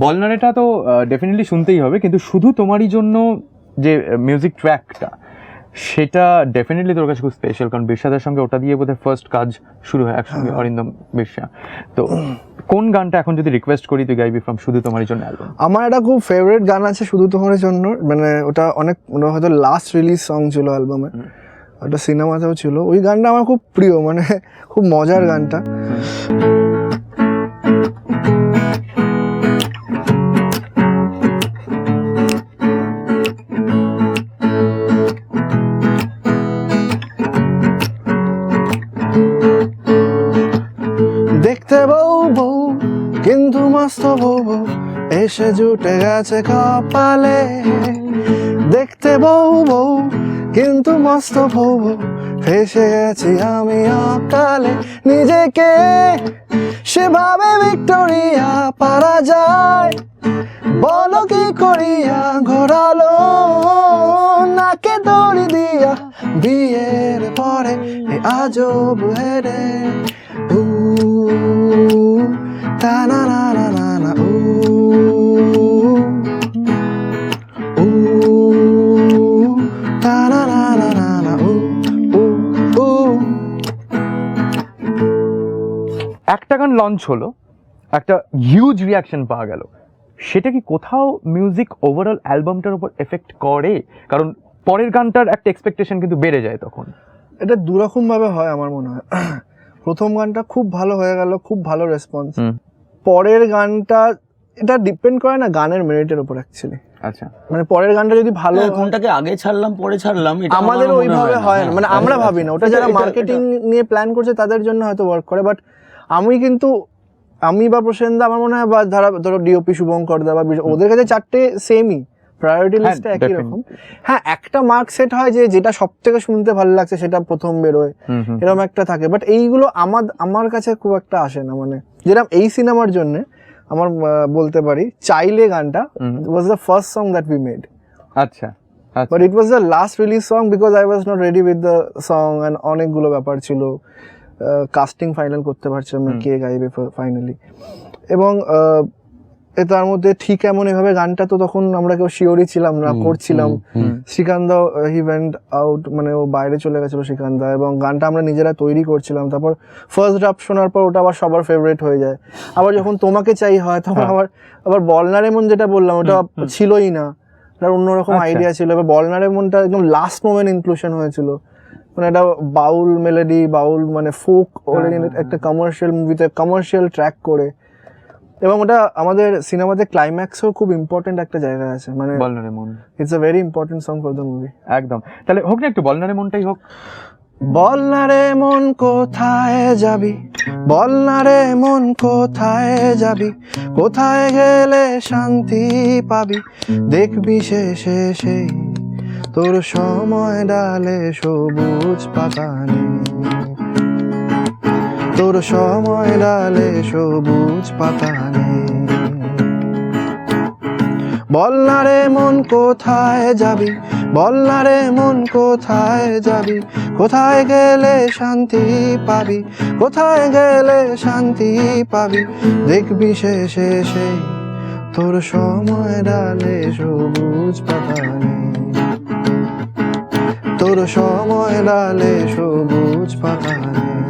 বলনারেটা তো ডেফিনেটলি শুনতেই হবে, কিন্তু শুধু তোমারই জন্য যে মিউজিক ট্র্যাকটা সেটা ডেফিনেটলি তোর কাছে খুব স্পেশাল, কারণ বিরসাদের সঙ্গে ওটা দিয়ে বোধহয় ফার্স্ট কাজ শুরু হয় একসঙ্গে, অরিন্দম বিরসা। তো কোন গানটা এখন যদি রিকোয়েস্ট করি তুই গাইবি ফ্রম শুধু তোমারই জন্য অ্যালবাম? আমার একটা খুব ফেভারিট গান আছে শুধু তোমার জন্য, মানে ওটা অনেক হয়তো লাস্ট রিলিজ সং ছিল অ্যালবামে, ওটা সিনেমাতেও ছিল। ওই গানটা আমার খুব প্রিয়, মানে খুব মজার গানটা। দেখতে বউ বউ কিন্তু মস্ত বউ বউ এসে জুটে গেছে কপালে, দেখতে বউ বউ কিন্তু মস্ত বউ বউ ফেসে গেছি আমি অকালে। নিজেকে সেভাবে ভিক্টোরিয়া পারা যায়, বলো কি করিয়া ঘোরালো নাকে দড়ি দিয়া বিয়ের পরে এই আজব হেরে। তা না না না না না তা না না না না না একটা গান লঞ্চ হলো, একটা হিউজ রিয়াকশন পাওয়া গেল, সেটা কি কোথাও মিউজিক ওভারঅল অ্যালবামটার উপর এফেক্ট করে? কারণ পরের গানটার একটা এক্সপেকটেশন কিন্তু বেড়ে যায় তখন। এটা দুরকম ভাবে হয় আমার মনে হয়। প্রথম গানটা খুব ভালো হয়ে গেল, খুব ভালো রেসপন্স। পরের গানটা এটা ডিপেন্ড করে না গানের মেরিটের উপর অ্যাকচুয়ালি। আচ্ছা, মানে পরের গানটা যদি ভালো, কোনটাকে আগে ছাড়লাম পরে ছাড়লাম, এটা আমাদের ওইভাবে হয় না, মানে আমরা ভাবি না ওটা। যারা মার্কেটিং নিয়ে প্ল্যান করছে তাদের জন্য হয়তো ওয়ার্ক করে, বাট আমি বা প্রসেনদা আমার মনে হয়, বা ধরো ডিওপি শুভঙ্কর দা বা ওদের কাছে চারটে সেমই প্রায়োরিটি লিস্টে একই রকম। হ্যাঁ, একটা মার্ক সেট হয় যে যেটা সব থেকে শুনতে ভালো লাগছে সেটা প্রথম বেরোয়, এরকম একটা থাকে। বাট এইগুলো আমার কাছে খুব একটা আসে না। মানে যেরকম এই সিনেমার জন্য আমার বলতে পারি চাইলে গানটা was the first song that we made. আচ্ছা, but it was the last release song because I was not ready with the song and অনেকগুলো ব্যাপার ছিল। কাস্টিং ফাইনাল করতে পারছিলাম না কে গাইবে ফাইনালি, এবং তার মধ্যে ঠিক এমন এভাবে গানটা তো তখন আমরা কেউ শিওরই ছিলাম না, করছিলাম। শ্রীকান্ত হি ওয়েন্ট আউট, মানে ও বাইরে চলে গেছিল শ্রীকান্ত, এবং গানটা আমরা নিজেরা তৈরি করছিলাম। তারপর ফার্স্ট ড্রাফট শোনার পর ওটা আবার সবার ফেভারিট হয়ে যায়। আবার যখন তোমাকে চাই হয় তখন আবার বলনারে মন যেটা বললাম ওটা ছিলই না, ওটার অন্যরকম আইডিয়া ছিল। এবার বলনারে মনটা একদম লাস্ট মোমেন্ট ইনক্লুশন হয়েছিল, মানে একটা বাউল মেলোডি, বাউল মানে ফোক ওরিয়েন্টেড একটা কমার্শিয়াল মুভিতে কমার্শিয়াল ট্র্যাক করে, এবং ওটা আমাদের সিনেমাতে ক্লাইম্যাক্সও খুব ইম্পর্টেন্ট একটা জায়গা আছে। মানে বলনারে মন, it's a very important song for the movie. একদম। তাহলে হোক না একটু বলনারে মনটাই হোক। বল না রে মন কোথায় যাবি, বল না রে মন কোথায় যাবি, কোথায় গেলে শান্তি পাবি, দেখবি শেষে সেই তোর সময় ডালে সবুজ পাতা নেই, তোর সময় ডালে সবুজ পাতা নেই। বল না রে মন কোথায় যাবি, বল না রে মন কোথায় যাবি, কোথায় গেলে শান্তি পাবি, কোথায় গেলে শান্তি পাবি, দেখবি শেষে সেই তোর সময় ডালে সবুজ পাতা নেই, তোর সময় ডালে সবুজ পাতা নেই।